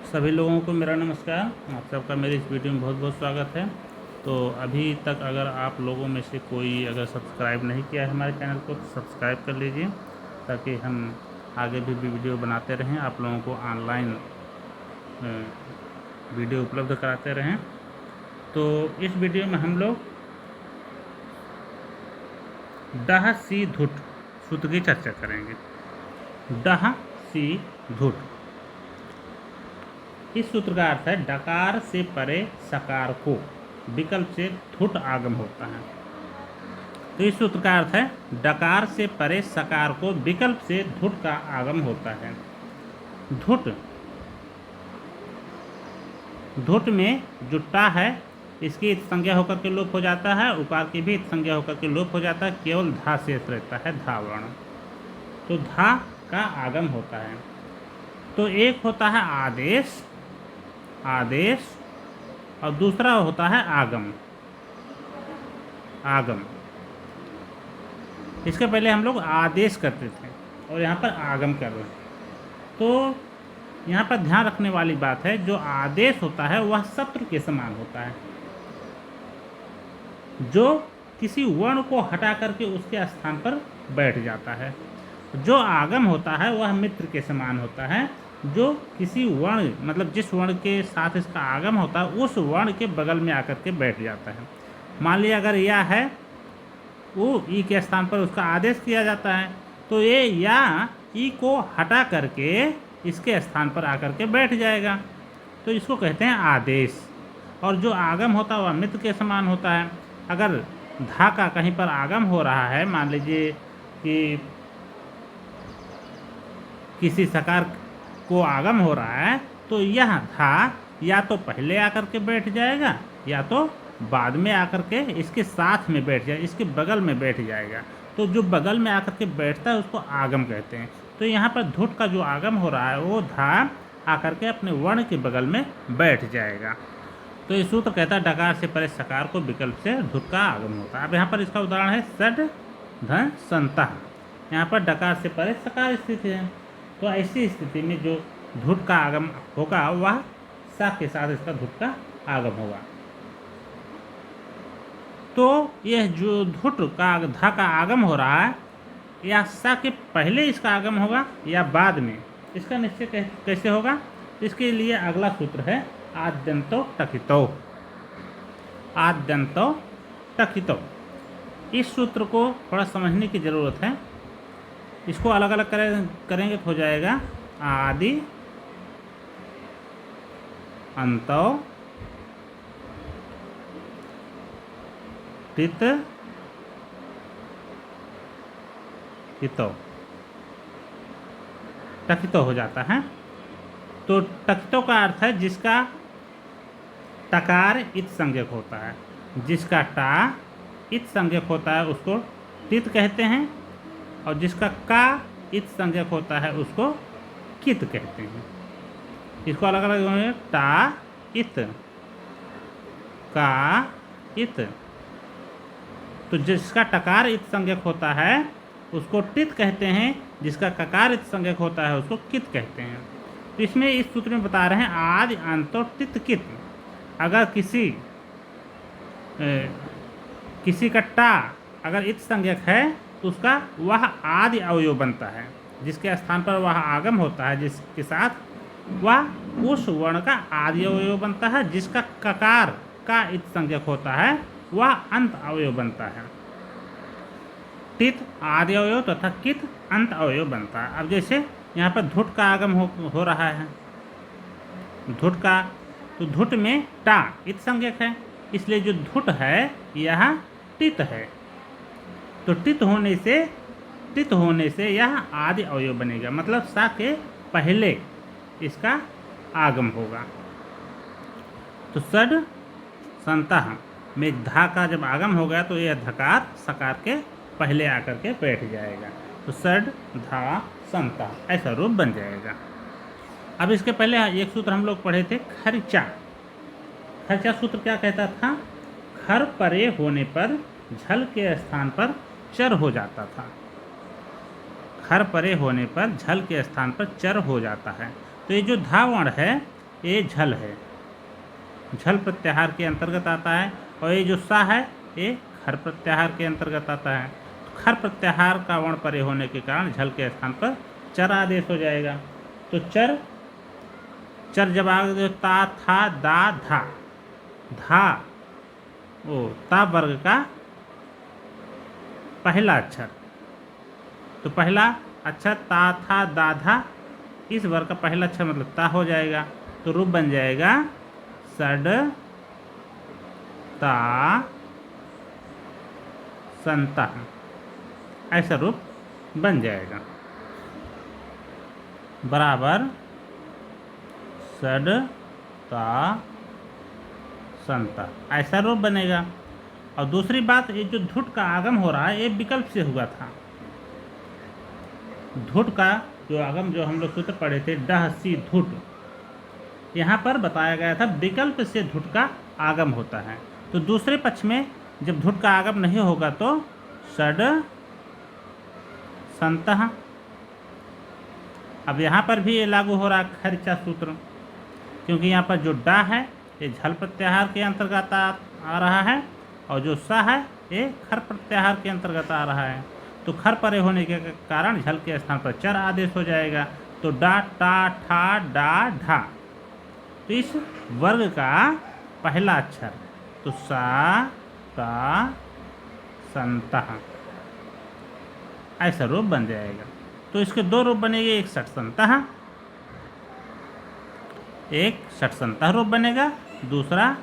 सभी लोगों को मेरा नमस्कार। आप सबका मेरे इस वीडियो में बहुत बहुत स्वागत है। तो अभी तक अगर आप लोगों में से कोई अगर सब्सक्राइब नहीं किया है हमारे चैनल को, तो सब्सक्राइब कर लीजिए ताकि हम आगे भी वीडियो बनाते रहें, आप लोगों को ऑनलाइन वीडियो उपलब्ध कराते रहें। तो इस वीडियो में हम लोग डह सी धुट सूत्र की चर्चा करेंगे। डह सी धुट, इस सूत्र का अर्थ है डकार से परे सकार को विकल्प से धुट आगम होता है। तो इस सूत्र का अर्थ है डकार से परे सकार को विकल्प से धुट का आगम होता है। धुट, धुट में जो टा है इसकी संज्ञा होकर के लोप हो जाता है, उकार की भी संज्ञा होकर के लोप हो जाता है, केवल धा शेष रहता है, धा वर्ण। तो धा का आगम होता है। तो एक होता है आदेश, आदेश, और दूसरा होता है आगम, आगम। इसके पहले हम लोग आदेश करते थे और यहाँ पर आगम कर रहे हैं। तो यहाँ पर ध्यान रखने वाली बात है, जो आदेश होता है वह सत्र के समान होता है, जो किसी वर्ण को हटा करके उसके स्थान पर बैठ जाता है। जो आगम होता है वह मित्र के समान होता है, जो किसी वर्ण मतलब जिस वर्ण के साथ इसका आगम होता है उस वर्ण के बगल में आकर के बैठ जाता है। मान लिया अगर या है, वो ई के स्थान पर उसका आदेश किया जाता है, तो ये या ई को हटा करके इसके स्थान पर आकर के बैठ जाएगा, तो इसको कहते हैं आदेश। और जो आगम होता है वह मित्र के समान होता है। अगर धा का कहीं पर आगम हो रहा है, मान लीजिए कि किसी सकार को आगम हो रहा है, तो यह धा या तो पहले आकर के बैठ जाएगा या तो बाद में आकर के इसके साथ में बैठ जाए, इसके बगल में बैठ जाएगा। तो जो बगल में आकर के बैठता है उसको आगम कहते हैं। तो यहाँ पर धुट का जो आगम हो रहा है वो धा आकर के अपने वर्ण के बगल में बैठ जाएगा। तो ये सूत्र कहता है डकार से परे सकार को विकल्प से धुट का आगम होता है। अब यहाँ पर इसका उदाहरण है सड धन संता। यहाँ पर डकार से परे सकार स्थित है, तो ऐसी स्थिति में जो धुट का आगम होगा वह सा के साथ इसका धुट का आगम होगा। तो यह जो धुट का धा का आगम हो रहा है, या सा के पहले इसका आगम होगा या बाद में, इसका निश्चय कैसे होगा? इसके लिए अगला सूत्र है आद्यंतो टकितो। आद्यंतो टकितो, इस सूत्र को थोड़ा समझने की ज़रूरत है। इसको अलग अलग करेंगे तो हो जाएगा आदि अंतो टित कितो, टकितो हो जाता है। तो टकितो का अर्थ है जिसका टकार इत संज्ञक होता है, जिसका टा इत संज्ञक होता है उसको टित कहते हैं, और जिसका का इत संज्ञक होता है उसको कित कहते हैं। इसको अलग अलग होंगे, टा इत, का इत। तो जिसका टकार इत संज्ञक होता है उसको टित कहते हैं, जिसका ककार इत संज्ञक होता है उसको कित कहते हैं। तो इसमें इस सूत्र में बता रहे हैं आदि अंतो टित कित। अगर किसी का टा अगर इत संज्ञक है तो उसका वह आदि अवयव बनता है, जिसके स्थान पर वह आगम होता है, जिसके साथ वह उस वर्ण का आदि अवयव बनता है। जिसका ककार का इत संज्ञक होता है वह अंत अवयव बनता है। टित आदि अवयव तथा कित अंत अवयव बनता है। अब जैसे यहाँ पर धुट का आगम हो रहा है, धुट का, तो धुट में टा इत संज्ञक है, इसलिए जो धुट है यह टित है। तो टित होने से यह आदि अवयव बनेगा, मतलब सा के पहले इसका आगम होगा। तो सड संता में धा का जब आगम होगा तो यह धकार सकार के पहले आकर के बैठ जाएगा, तो सड धा संता ऐसा रूप बन जाएगा। अब इसके पहले एक सूत्र हम लोग पढ़े थे खर्चा। खर्चा सूत्र क्या कहता था? खर परे होने पर झल के स्थान पर चर हो जाता था। खर परे होने पर झल के स्थान पर चर हो जाता है। तो ये जो धा वर्ण है ये झल है, झल प्रत्याहार के अंतर्गत आता है। और ये जो सा है ये खर प्रत्याहार के अंतर्गत आता है। तो खर प्रत्याहार का वर्ण परे होने के कारण झल के स्थान पर चर आदेश हो जाएगा। तो चर जब आगे ता था दा धा, धा ओ ता वर्ग का पहला अक्षर, तो पहला अक्षर ता था दा धा, इस वर्ग का पहला अक्षर मतलब ता हो जाएगा। तो रूप बन जाएगा सड ता संता, ऐसा रूप बन जाएगा। बराबर सड ता संता, ऐसा रूप बनेगा। और दूसरी बात, ये जो धुट का आगम हो रहा है ये विकल्प से हुआ था। धुट का जो आगम, जो हम लोग सूत्र पढ़े थे डह सी धुट, यहाँ पर बताया गया था विकल्प से धुट का आगम होता है। तो दूसरे पक्ष में जब धुट का आगम नहीं होगा तो षड संतः। अब यहाँ पर भी ये लागू हो रहा है खरिचा सूत्र, क्योंकि यहाँ पर जो डा है ये झल प्रत्याहार के अंतर्गत आ रहा है और जो सा है ये खर प्रत्याहार के अंतर्गत आ रहा है। तो खर परे होने के कारण झल के स्थान पर चर आदेश हो जाएगा। तो डा टा ठा डा ढा, तो इस वर्ग का पहला अक्षर, तो सा ता संतः, ऐसा रूप बन जाएगा। तो इसके दो रूप बनेंगे, एक षट संतः, एक षट संतः रूप बनेगा, दूसरा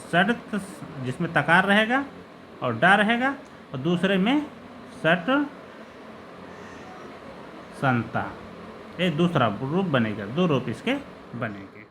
षट जिसमें तकार रहेगा और डा रहेगा, और दूसरे में षट संता, ये दूसरा रूप बनेगा। दो रूप इसके बनेंगे।